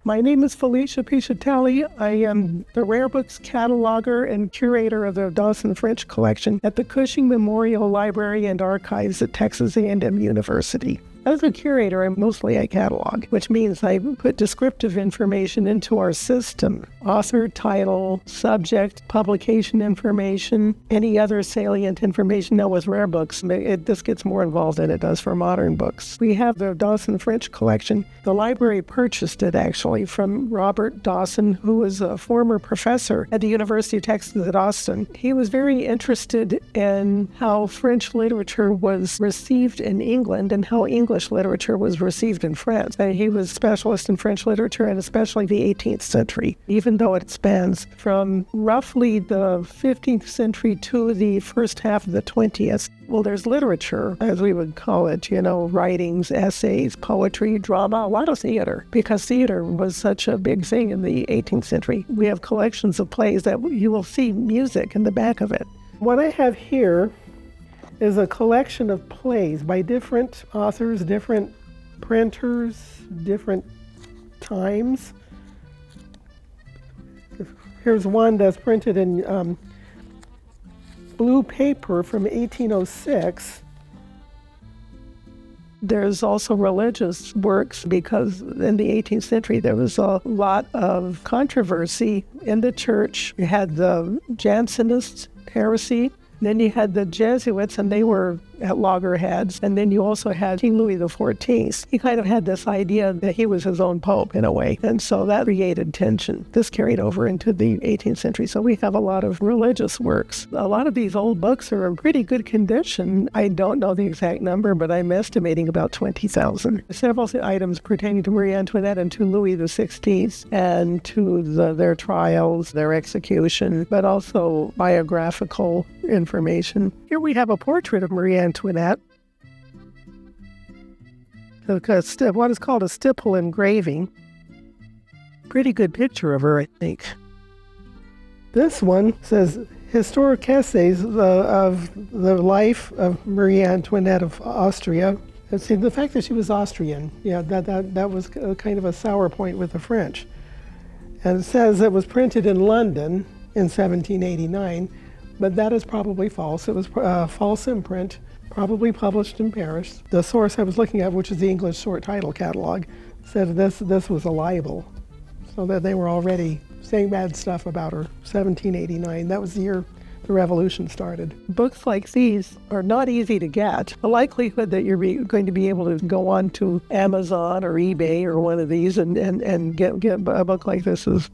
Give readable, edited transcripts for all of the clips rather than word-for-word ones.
My name is Felicia Piscitelli. I am the Rare Books cataloger and curator of the Dawson French Collection at the Cushing Memorial Library and Archives at Texas A&M University. As a curator, I'm mostly a catalog, which means I put descriptive information into our system: author, title, subject, publication information, any other salient information. Now with rare books, this gets more involved than it does for modern books. We have the Dawson French Collection. The library purchased it actually from Robert Dawson, who was a former professor at the University of Texas at Austin. He was very interested in how French literature was received in England and how English literature was received in France. He was a specialist in French literature and especially the 18th century, even though it spans from roughly the 15th century to the first half of the 20th. Well, there's literature, as we would call it, writings, essays, poetry, drama, a lot of theater, because theater was such a big thing in the 18th century. We have collections of plays that you will see music in the back of it. What I have here is a collection of plays by different authors, different printers, different times. Here's one that's printed in blue paper from 1806. There's also religious works because in the 18th century there was a lot of controversy in the church. You had the Jansenist heresy. Then you had the Jesuits, and they were at loggerheads. And then you also had King Louis XIV. He kind of had this idea that he was his own pope in a way. And so that created tension. This carried over into the 18th century. So we have a lot of religious works. A lot of these old books are in pretty good condition. I don't know the exact number, but I'm estimating about 20,000. Several items pertaining to Marie Antoinette and to Louis XVI and to their trials, their execution, but also biographical information. Here we have a portrait of Marie Antoinette. What is called a stipple engraving. Pretty good picture of her, I think. This one says Historic Essays of the Life of Marie Antoinette of Austria. And see, the fact that she was Austrian, that was kind of a sour point with the French. And it says it was printed in London in 1789. But that is probably false. It was a false imprint, probably published in Paris. The source I was looking at, which is the English Short Title Catalog, said this was a libel. So that they were already saying bad stuff about her. 1789, that was the year the revolution started. Books like these are not easy to get. The likelihood that you're going to be able to go on to Amazon or eBay or one of these and get a book like this is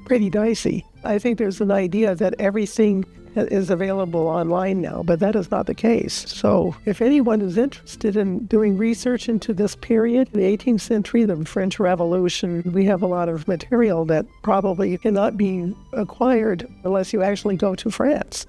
pretty dicey. I think there's an idea that everything is available online now, but that is not the case. So if anyone is interested in doing research into this period, the 18th century, the French Revolution, we have a lot of material that probably cannot be acquired unless you actually go to France.